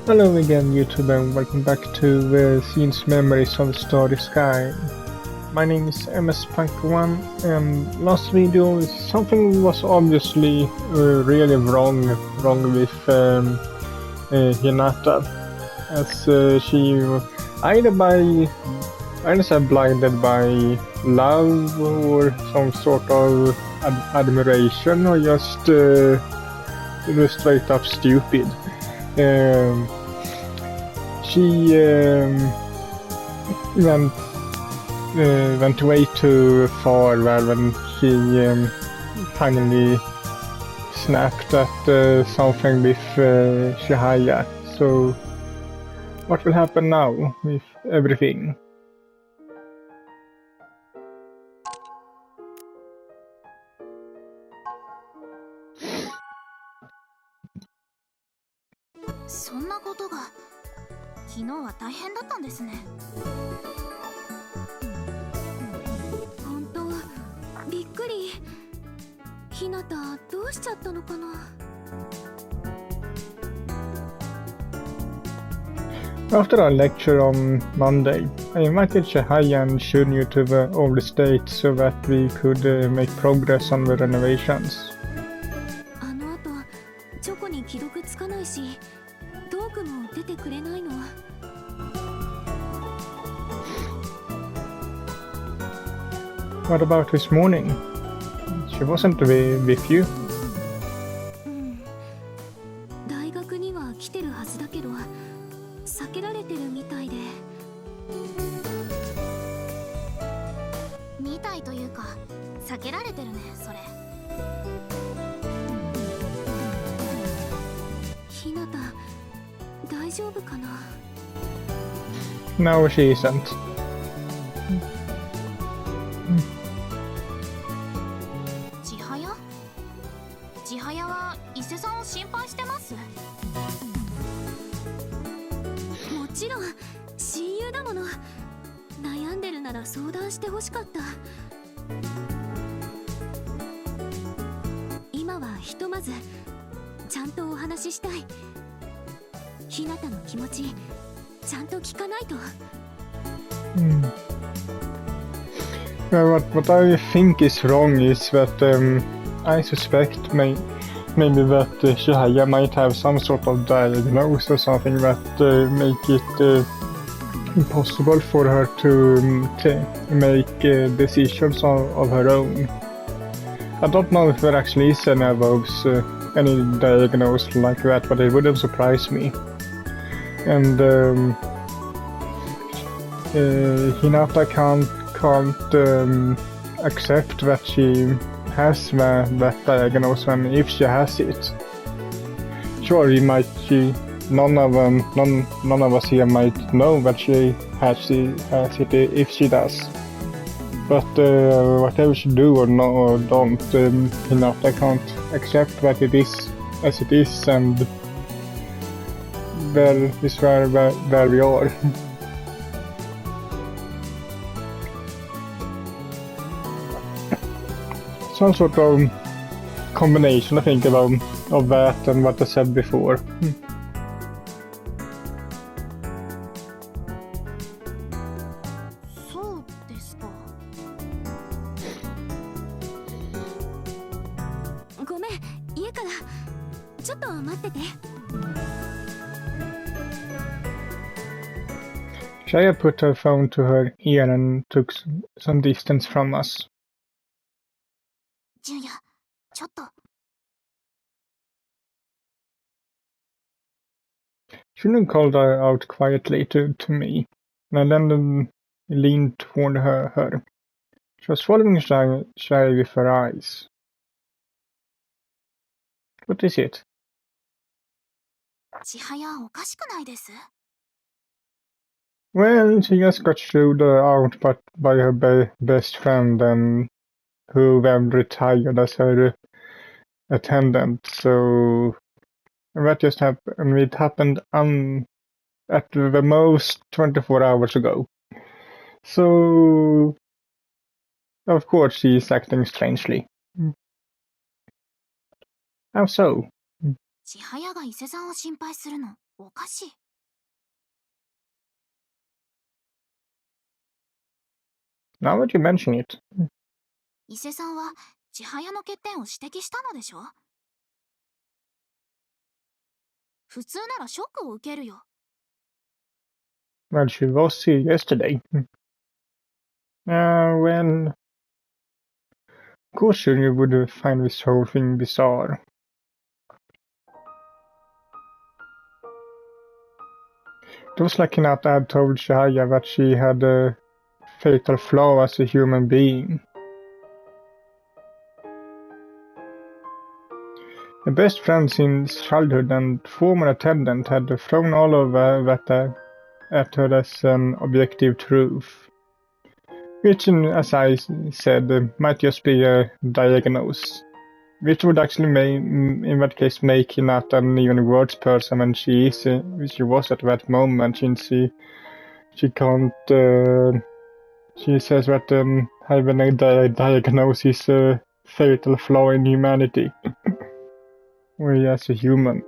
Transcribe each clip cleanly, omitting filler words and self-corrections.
Hello again YouTube and welcome back to Scenes Memories of the Starry Sky. My name is MS-Punk1 and last video something was obviously really wrong with Hinata, as she either blinded by love or some sort of admiration or just straight up stupid. She went way too far when she finally snapped at something with Shihaya. So what will happen now with everything? After our lecture on Monday, I invited Shihaya and Shunyu to the older state so that we could make progress on the renovations. What about this morning? She wasn't with you? No, she isn't. What I think is wrong is that I suspect maybe that Shihaya might have some sort of diagnosis or something that make it impossible for her to make decisions of her own. I don't know if there actually is any of those, any diagnosis like that, but it wouldn't surprise me. And Hinata can't accept that she has that diagnosis, and if she has it, sure, none of us here might know that she has it if she does. But whatever she do or don't, Hinata can't accept that it is as it is, and there is where we are. Some sort of combination, I think, of that and what I said before. Shaya put her phone to her ear and took some distance from us. Julian called her out quietly to me, and I then leaned toward her. She was following Shaya with her eyes. What is it? Well, she just got shooed out by her best friend, and who then retired as her attendant, so that just happened. It happened at the most 24 hours ago. So, of course, she's acting strangely. How so? 千早が伊勢さんを心配するのおかしい。Now that you mention it. 伊勢さんは千早の欠点を指摘したのでしょ。普通ならショックを受けるよ。Well, she was here yesterday. Well, of course you would find this whole thing bizarre. It was like Hinata had told Chihaya that she had a fatal flaw as a human being. Her best friend since childhood and former attendant had thrown all over that at her as an objective truth. Which, as I said, might just be a diagnosis. Which would actually, in that case, make Hinata an even worse person than she was at that moment, since she can't. She says that having a diagnosis is a fatal flaw in humanity, or as a human.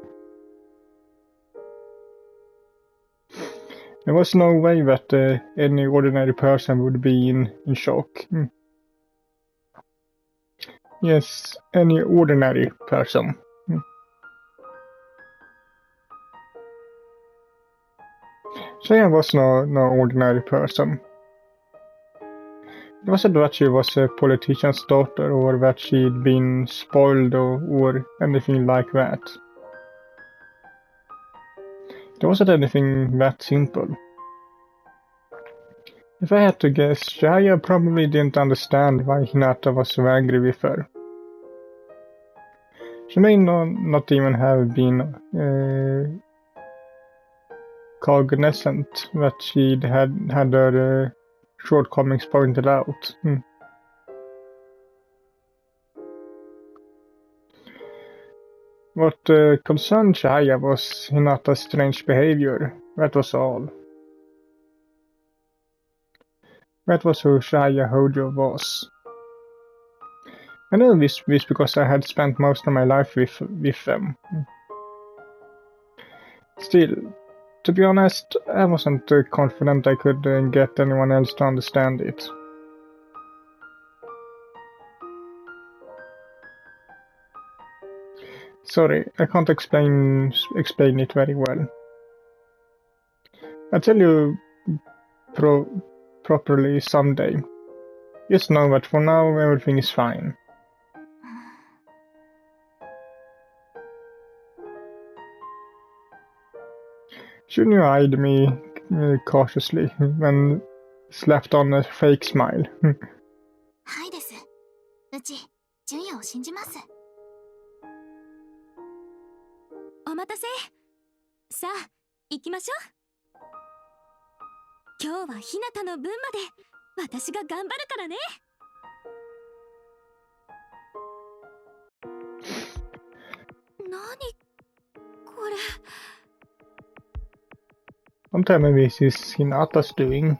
There was no way that any ordinary person would be in shock. Yes, any ordinary person. Chaya was no ordinary person. It wasn't that she was a politician's daughter or that she'd been spoiled or anything like that. It wasn't anything that simple. If I had to guess, Chaya probably didn't understand why Hinata was so angry with her. She may not even have been cognizant that she'd had her shortcomings pointed out. What concerned Chihaya was Hinata's strange behavior, that was all. That was who Chihaya Hojo was. I knew this because I had spent most of my life with them. Still, to be honest, I wasn't confident I could get anyone else to understand it. Sorry, I can't explain it very well. I'll tell you properly someday. Just know that for now everything is fine. Junior eyed me cautiously, then slapped on a fake smile. はいです。うち、純也を信じます。お待たせ。さあ、行きましょう。今日はひなたの分まで私が頑張るからね。何これ。Don't tell me this is Hinata's doing.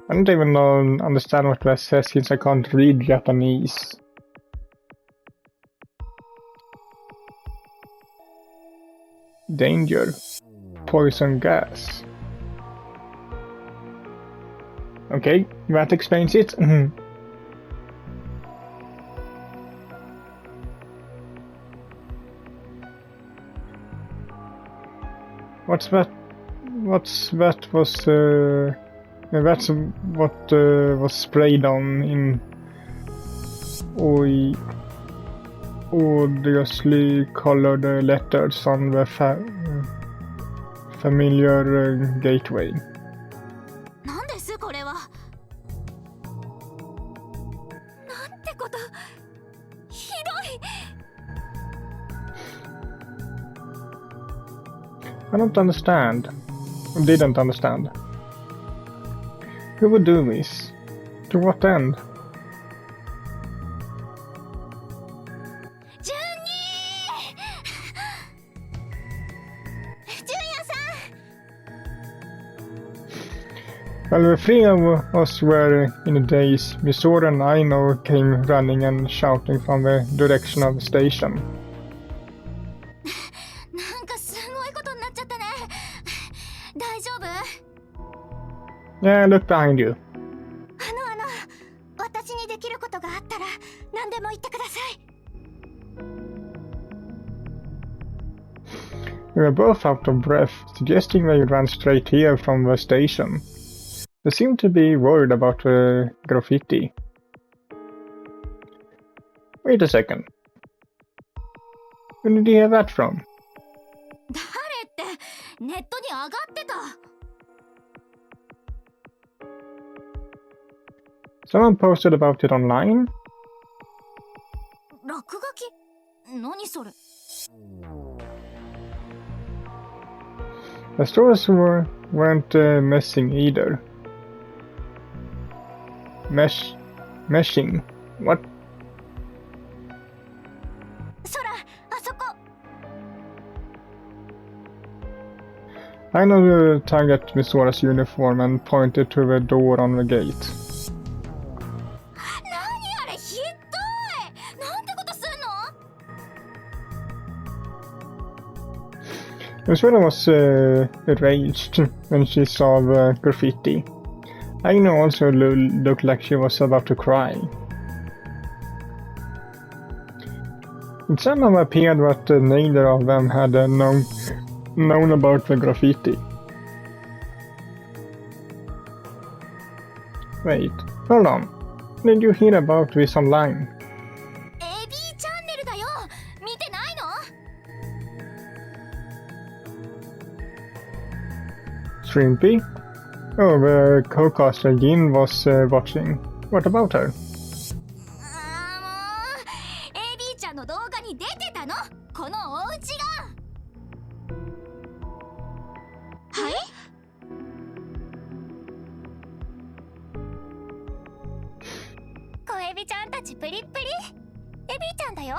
I don't even understand what that says since I can't read Japanese. Danger. Poison gas. Okay, that explains it. What's that? That's what was sprayed on in odiously colored letters on the familiar gateway. なんですこれは。なんてこと。ひどい。I don't understand. Didn't understand. Who would do this? To what end? 純也さん。Well, the three of us were in a daze. Misora and Aino came running and shouting from the direction of the station. なんかすごいことになっちゃったね。大丈夫？ Yeah, look behind you. 私にできることがあったら何でも言ってください。We were both out of breath, suggesting they ran straight here from the station. They seemed to be worried about the graffiti. Wait a second. Where did you hear that from? 誰ってネットに上がってた。Someone posted about it online? 落書き？何それ？ The stores weren't messing either. Meshing? What? 空、あそこ。 I know the target Misora's uniform and pointed to the door on the gate. 何あれひどい。なんてことすんの？ Misora was enraged when she saw the graffiti. Aino also looked like she was about to cry. It somehow appeared that neither of them had known about the graffiti. Wait, hold on. Did you hear about this online? AB チャンネルだよ。見てないの？ Shrimpy? Oh, the co-caster Yin was watching. What about her? もう AB ちゃんの動画に出てたの。このお家が。はい？小エビちゃんたちプリップリ。エビちゃんだよ。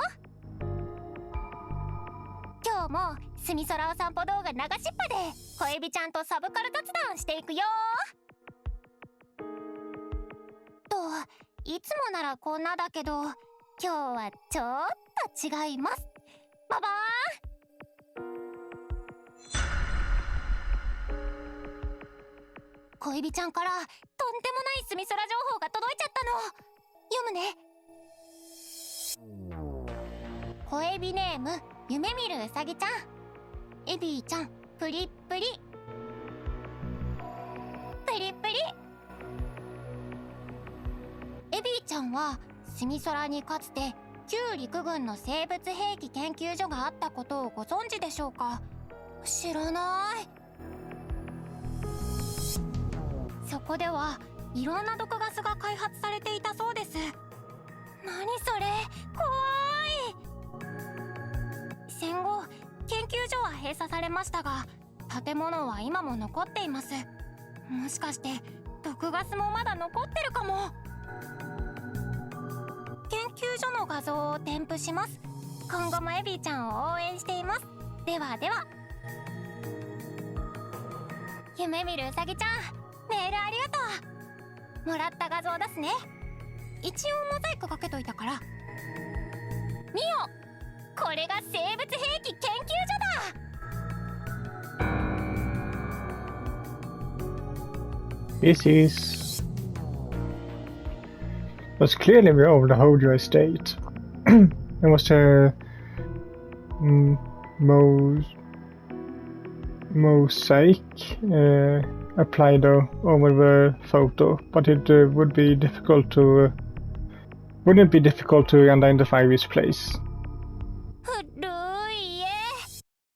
今日もスミソラお散歩動画流しっぱで小エビちゃんとサブカル雑談していくよ。といつもならこんなだけど今日はちょっと違います。ババーン。小エビちゃんからとんでもないスミソラ情報が届いちゃったの。読むね。小エビネーム夢見るうさぎちゃん。エビーちゃんプリップリプリプリ。エビーちゃんはスミソラにかつて旧陸軍の生物兵器研究所があったことをご存知でしょうか？知らない。そこではいろんな毒ガスが開発されていたそうです。何それ、怖い。戦後研究所は閉鎖されましたが建物は今も残っています。もしかして毒ガスもまだ残ってるかも。研究所の画像を添付します。今後もエビーちゃんを応援しています。ではでは。夢見るうさぎちゃん、メールありがとう。もらった画像出すね。一応モザイクかけといたから。見よ、これが生物兵器研究所だ。 This was clearly the old Hojo estate. There was a mosaic applied over the photo, but it wouldn't be difficult to identify this place. 古い家。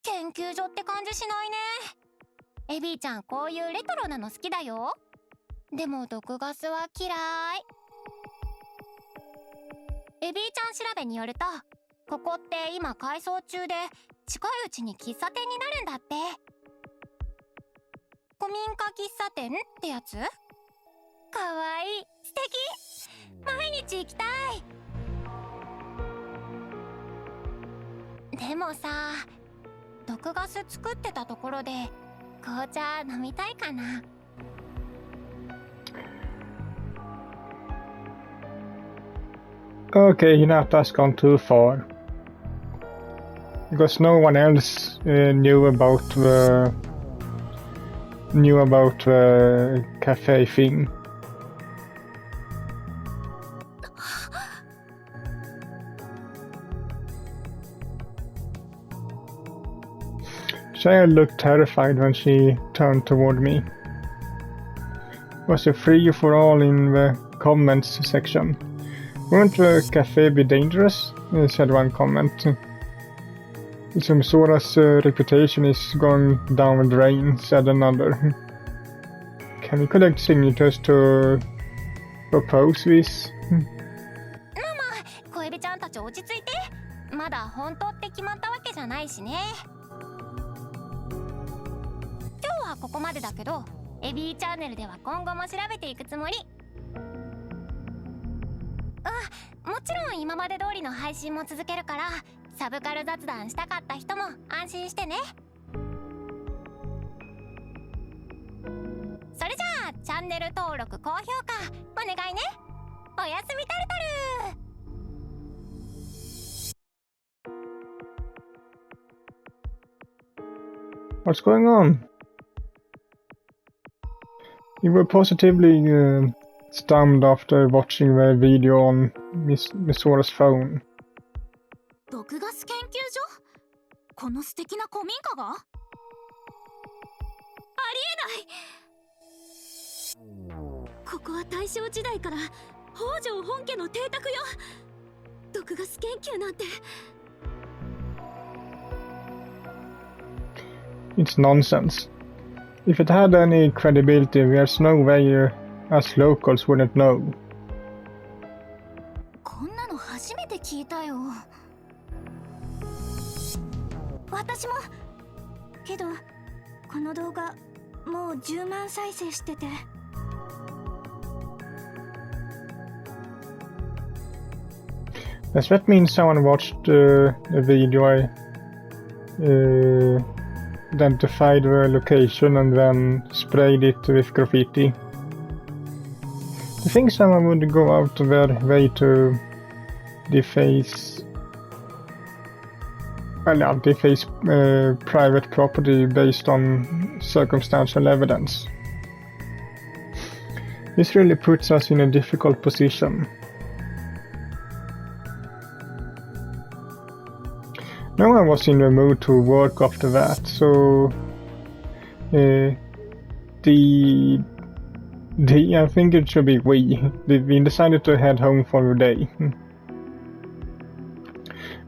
研究所って感じしないね。エビーちゃんこういうレトロなの好きだよ。でも毒ガスは嫌い。エビーちゃん調べによるとここって今改装中で近いうちに喫茶店になるんだって。古民家喫茶店ってやつ？かわいい、素敵。毎日行きたい。でもさ、毒ガス作ってたところで紅茶飲みたいかな。Okay, Hinata's gone too far. Because no one else knew about the cafe thing. Shaya looked terrified when she turned toward me. Was it free for all in the comments section? Won't the cafe be dangerous? Said one comment. SMOTSS' reputation is going down the drain, said another. Can we collect signatures to propose this? まあまあ、小エビちゃんたち落ち着いて。まだ本当って決まったわけじゃないしね。今日はここまでだけど、エビーチャンネルでは今後も調べていくつもり。もちろん今まで通りの配信も続けるから、サブカル雑談したかった人も安心してね。それじゃあチャンネル登録高評価お願いね。おやすみタルタル。What's going on? You were positively stunned after watching the video on Miss Sora's phone. 毒ガス研究所？この素敵な古民家が？ありえない！ここは大正時代から北条本家の邸宅よ。毒ガス研究なんて。It's nonsense. If it had any credibility, there's no way us locals wouldn't know. こんなの初めて聞いたよ。私も。けど、この動画もう10万再生してて。Does that mean someone watched the video, identified the location and then sprayed it with graffiti? Do you think someone would go out of their way to deface private property based on circumstantial evidence? This really puts us in a difficult position. No one was in the mood to work after that, so I think it should be we decided to head home for the day.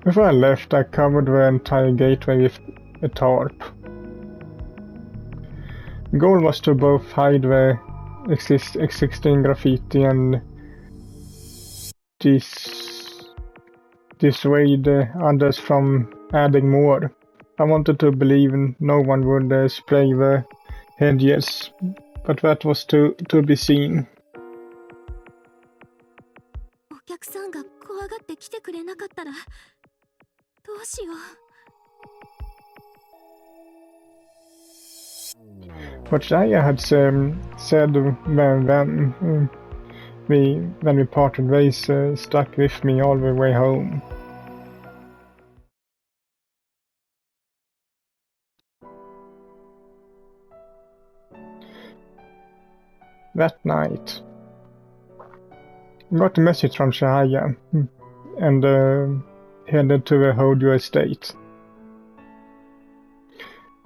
Before I left, I covered the entire gateway with a tarp. The goal was to both hide the existing graffiti and dissuade others from adding more. I wanted to believe no one would spray the hedges, but that was to be seen. お客さんが怖がって来てくれなかったらどうしよう。What Jaya had said when we parted ways stuck with me all the way home. That night, I got a message from Shahaya and headed to the Hojo estate.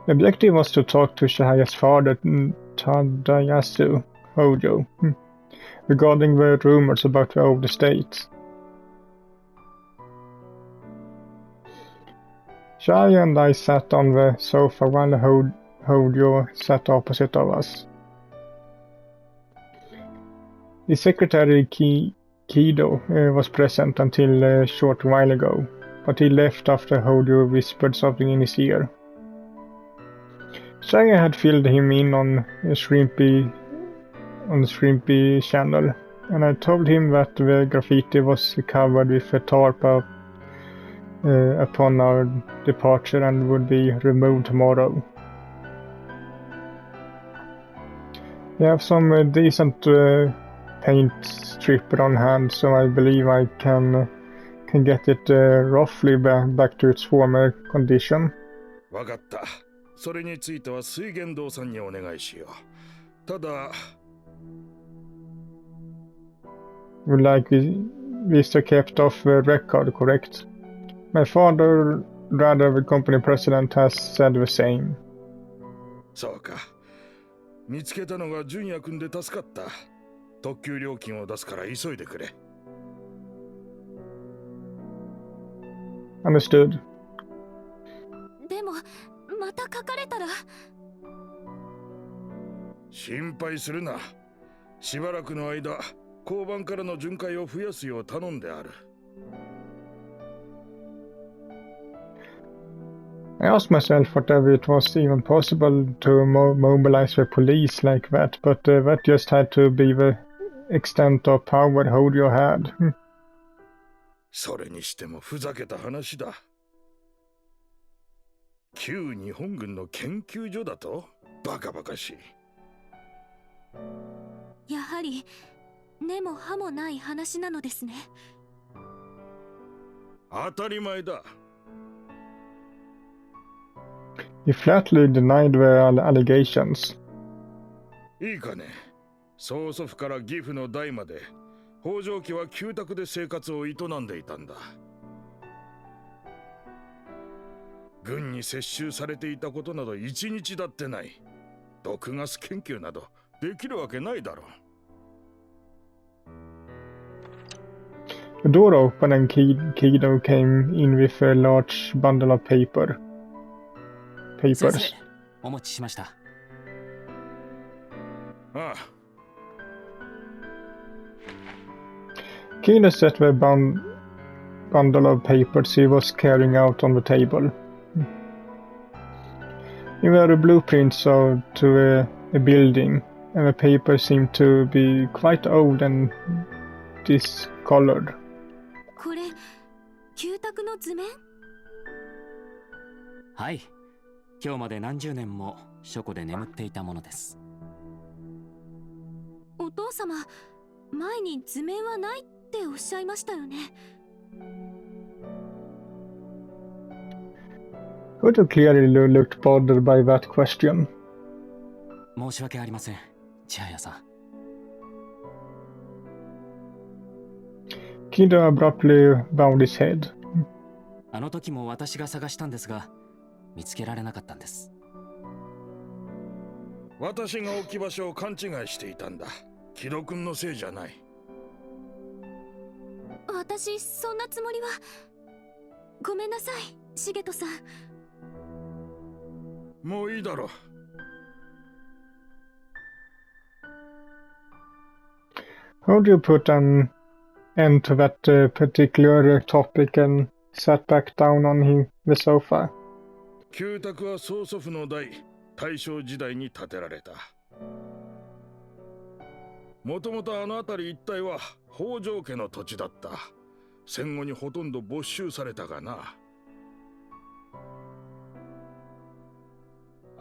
The objective was to talk to Shahaya's father, Tadayasu Hojo, regarding the rumors about the old estate. Shahaya and I sat on the sofa while Hojo sat opposite of us. The secretary Kido was present until a short while ago, but he left after Hojo whispered something in his ear. Shaya had filled him in on the Shrimpy channel, and I told him that the graffiti was covered with a tarp upon our departure and would be removed tomorrow. We have some decent paint stripper on hand, so I believe I can get it roughly back to its former condition. わかった。それについては水源堂さんにお願いしよう。ただ、Would like this kept off record, correct? My father, rather the company president, has said the same. そうか。見つけたのが純也君で助かった。特急料金を出すから急いでくれ。Understood. でもまた書かれたら。心配するな。しばらくの間、交番からの巡回を増やすよう頼んである。I asked myself whether it was even possible to mobilize the police like that, but that just had to be the extent of power Hojo had. それにしてもふざけた話だ。旧日本軍の研究所だとバカバカしい。やはり根も葉もない話なのですね。当たり前だ。He flatly denied the allegations. いいかね。曽祖父から義父の代まで北条家は旧宅で生活を営んでいたんだ。軍に接収されていたことなど一日だってない。毒ガス研究などできるわけないだろう。 The door opened and Kido came in with a large bundle of papers. 先生、お持ちしました。ああ。Kido set the bundle of papers he was carrying out on the table. There were blueprints to a building, and the papers seemed to be quite old and discolored. これ旧宅の図面？はい。今日まで何十年も書庫で眠っていたものです。お父様、前に図面はないっておっしゃいましたよね。Hojo clearly looked bothered by that question. 申し訳ありません、千早さん。Kido abruptly bowed his head. あの時も私が探したんですが、見つけられなかったんです。私が置き場所を勘違いしていたんだ。木戸君のせいじゃない。私そんなつもりは。ごめんなさい、重人さん。もういいだろう。Hojo put an end to that particular topic and sat back down on the sofa. 旧宅は曽祖父の代、大正時代に建てられた。もともとあの辺り一帯は北条家の土地だった。戦後にほとんど没収されたがな。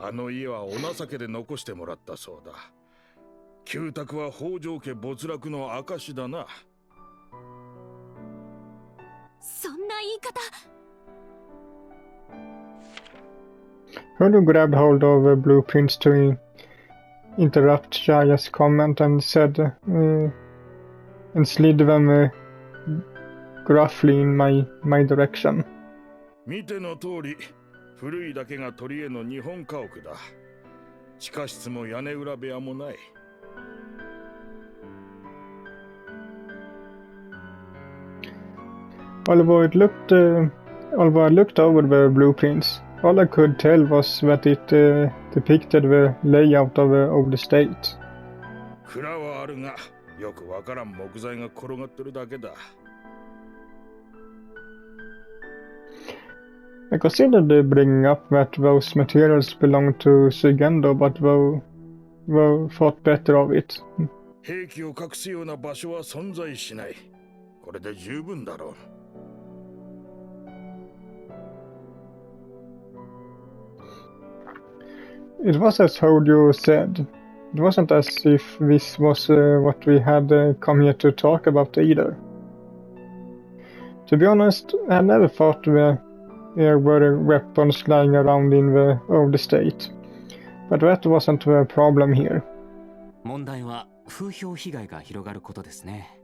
あの家はお情けで残してもらったそうだ。旧宅は北条家没落の証だな。そんな言い方。Hojo grabbed hold of the blueprints to interrupt Jaya's comment and said, and slid them gruffly in my direction. 見ての通り、古いだけが取り柄の日本家屋だ。地下室も屋根裏部屋もない。Although I looked over the blueprints, all I could tell was that it depicted the layout of the state. 蔵はあるが、よくわからん木材が転がってるだけだ。I considered bringing up that those materials belonged to Sugendo, but thought better of it. 兵器を隠すような場所は存在しない。これで十分だろう。It was as Hojo said. It wasn't as if this was what we had come here to talk about either. To be honest, I never thought there were weapons lying around in the state. But that wasn't the problem here. 問題は風評被害が広がることですね。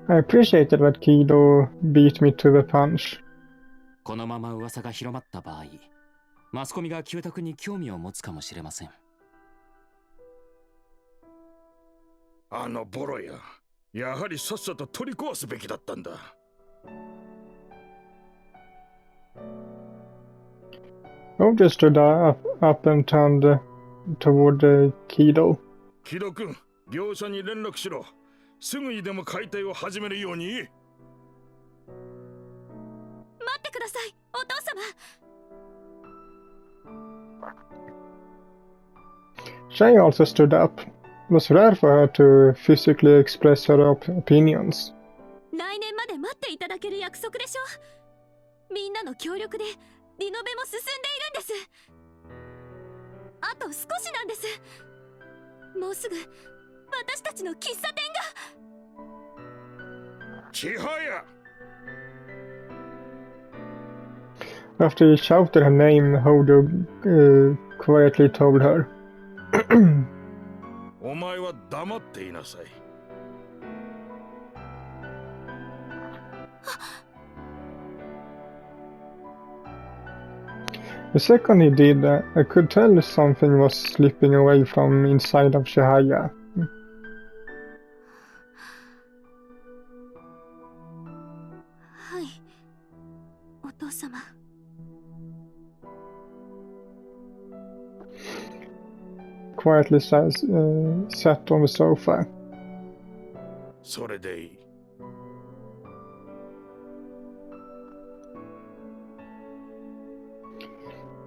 I appreciated that Kido beat me to the punch. このまま噂が広まった場合、マスコミがキュータ君に興味を持つかもしれません。あのボロや、やはりさっさと取り壊すべきだったんだ。Ojo stood up and turned toward Kido. 木戸君、業者に連絡しろ。すぐにでも解体を始めるように。待ってください、お父様。Shay also stood up. It was rare for her to physically express her opinions. 来年まで待っていただける約束でしょ。みんなの協力でリノベも進んでいるんです。あと少しなんです。もうすぐ私たちの喫茶店が。ちはや。After he shouted her name, Hodo quietly told her. お前は黙っていなさい。The second he did, I could tell something was slipping away from inside of Shihaya. はい、お父様。Quietly sat on the sofa. それでいい。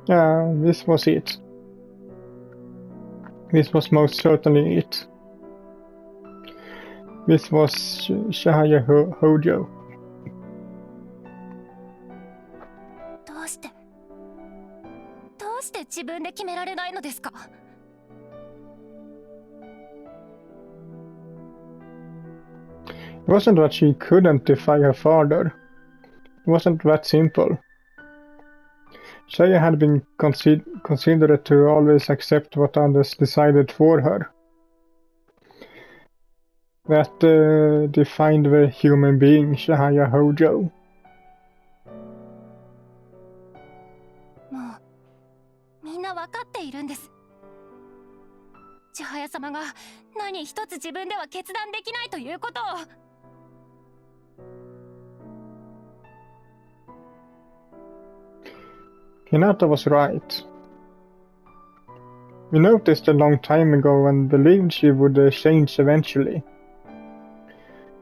This was it. This was most certainly it. This was Shihaya Hojo. どうして自分で決められないのですか？ It wasn't that she couldn't defy her father. It wasn't that simple. Shaya had been considerate to always accept what others decided for her. That defined the human being Shihaya Hojo. もうみんな分かっているんです。千早様が何一つ自分では決断できないということを。Hinata was right. We noticed a long time ago and believed she would change eventually.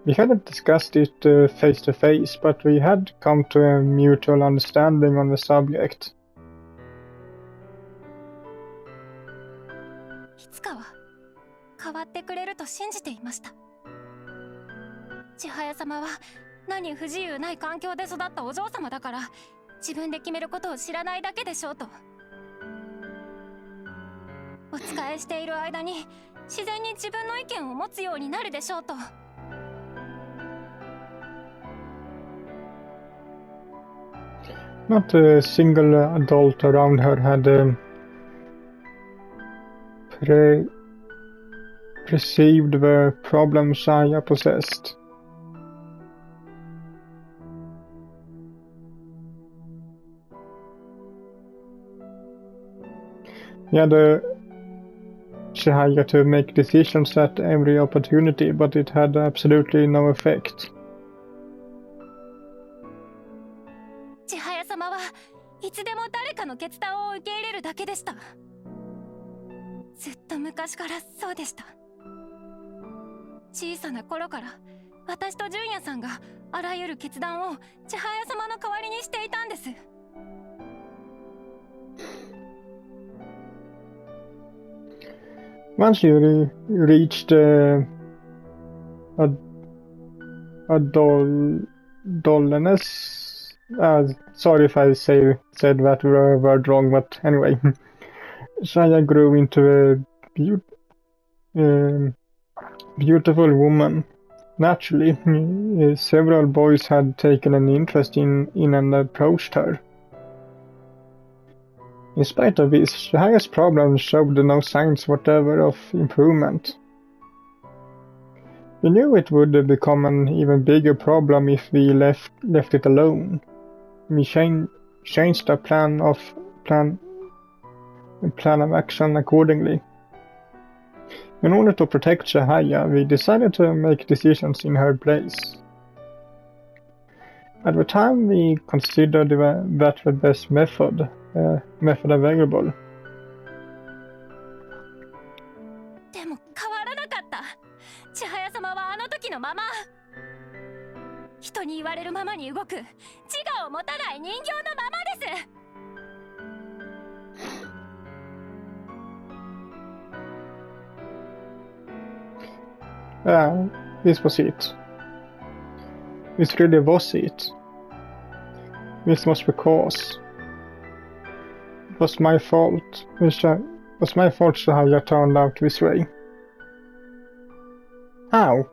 We hadn't discussed it face to face, but we had come to a mutual understanding on the subject. いつかは変わってくれると信じていました。千早様は何不自由ない環境で育ったお嬢様だから、自分で決めることを知らないだけでしょうと。お仕えしている間に自然に自分の意見を持つようになるでしょうと。Not a single adult around her had perceived the problem Shaya possessed. He had Shihaya to make decisions at every opportunity, but it had absolutely no effect. 千早様はいつでも誰かの決断を受け入れるだけでした。ずっと昔からそうでした。小さな頃から私と純也さんがあらゆる決断を千早様の代わりにしていたんです。Once you reached adolescence, Sorry if I said that word wrong, but anyway. Shaya grew into a beautiful woman. Naturally, several boys had taken an interest in and approached her. In spite of this, Shaya's problems showed no signs whatever of improvement. We knew it would become an even bigger problem if we left it alone. We changed our plan of action accordingly. In order to protect Shahaya, we decided to make decisions in her place. At the time, we considered that the best method available. でも変わらなかった。千早様はあの時のまま。人に言われるままに動く、自我を持たない人形のままです。This was it. This really was it. This was because it was my fault. It was my fault Shahaya turned out this way. How?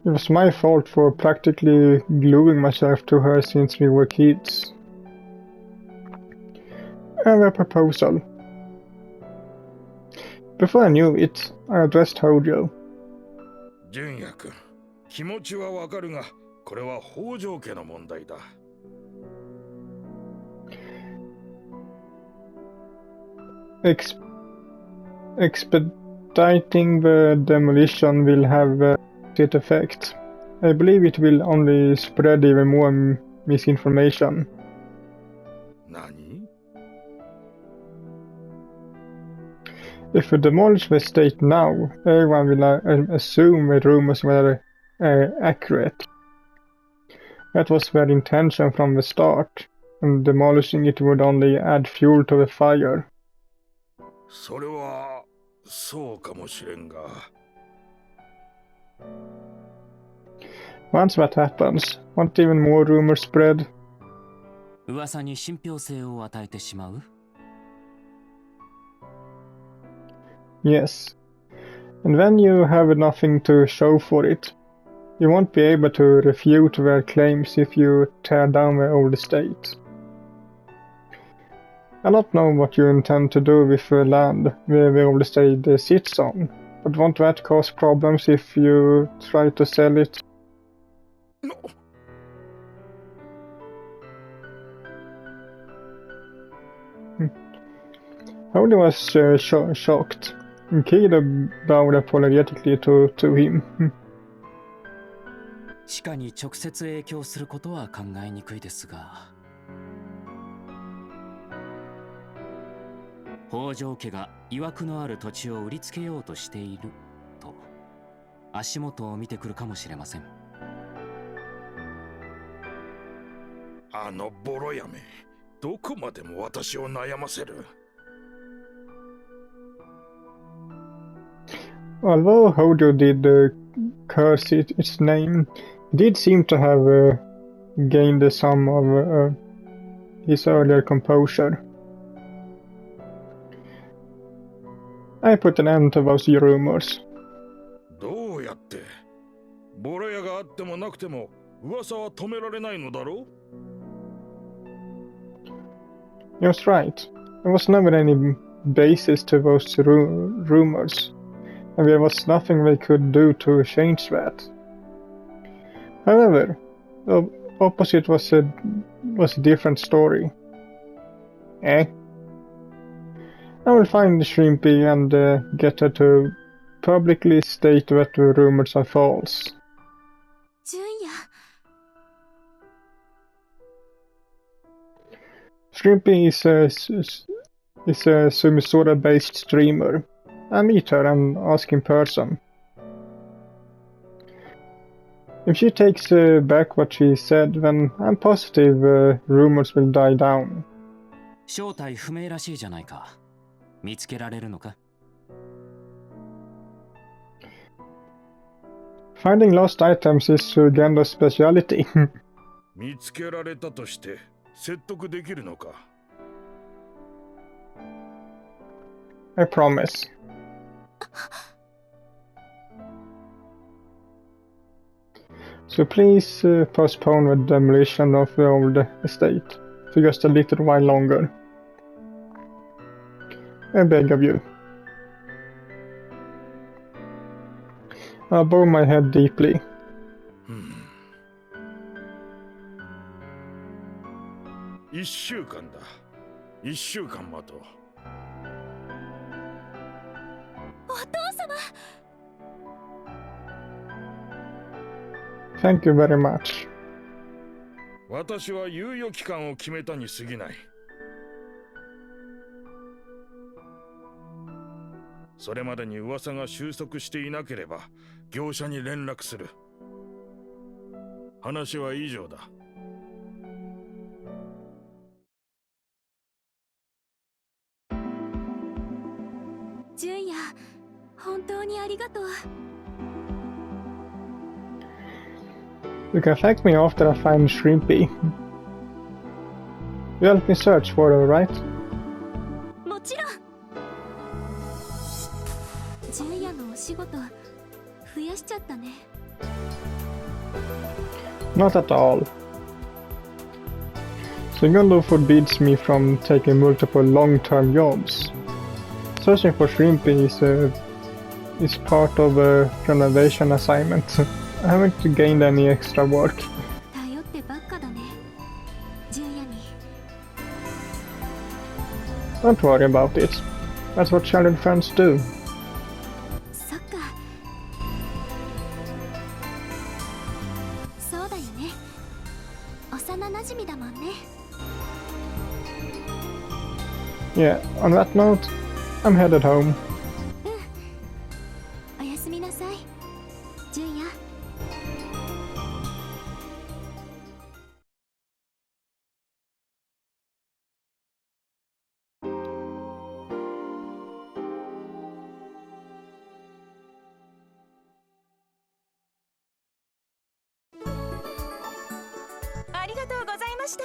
It was my fault for practically gluing myself to her since we were kids. I have a proposal. Before I knew it, I addressed Hojo. 純也君、気持ちはわかるが、これは北条家の問題だ。Expediting the demolition will have a opposite effect. I believe it will only spread even more misinformation. 何？ If we demolish the estate now, everyone will assume the rumors were accurate. That was their intention from the start, and demolishing it would only add fuel to the fire. それはそうかもしれんが。Once that happens, won't even more rumors spread? 噂に信憑性を与えてしまう？ Yes. And then you have nothing to show for it. You won't be able to refute their claims if you tear down the old estate. I don't know what you intend to do with the land where the old estate sits on, but won't that cause problems if you try to sell it? No. Holly was shocked. Culd bowed apologetically to him. 地下に直接影響することは考えにくいですが、北条家が曰くのある土地を売りつけようとしていると足元を見てくるかもしれません。あのボロやめ、どこまでも私を悩ませる。Although Hojo did curse its name, he did seem to have gained some of his earlier composure. I put an end to those rumors. どうやって？ボロ屋があってもなくても噂は止められないのだろう？ He was right. There was never any basis to those rumors, and there was nothing they could do to change that. However, the opposite was a different story. Eh? I will find Shrimpy and get her to publicly state that the rumors are false. 純也。Shrimpy is a Sumisura-based streamer. I meet her and ask in person. If she takes back what she said, then I'm positive rumors will die down. 正体不明らしいじゃないか。見つけられるのか？ Finding lost items is Uganda's speciality. 見つけられたとして説得できるのか？ I promise. So please postpone the demolition of the old estate for just a little while longer. I beg of you. I bow my head deeply. 1週間だ。1週間待とう。お父様。 Thank you very much. 私は猶予期間を決めたに過ぎない。それまでに噂が収束していなければ業者に連絡する。話は以上だ。純也、本当にありがとう。 You can thank me after I find Shrimpy. You help me search for her, right? もちろん。純也のお仕事増やしちゃったね。 Not at all. Segundo forbids me from taking multiple long-term jobs. Searching for Shrimpy is part of a renovation assignment. I haven't gained any extra work. 頼ってばっかだね。純也に。 Don't worry about it. That's what childhood friends do. そっか。そうだよね。幼馴染だもんね。 Yeah, on that note, I'm headed home. おやすみなさい。純也。 ありがとうございました。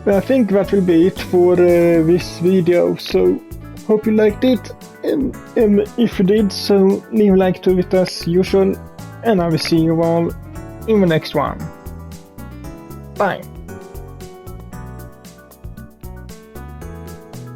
I think that will be it for this video, so hope you liked it, and if you did, so leave a like to it as usual, and I will see you all in the next one. Bye!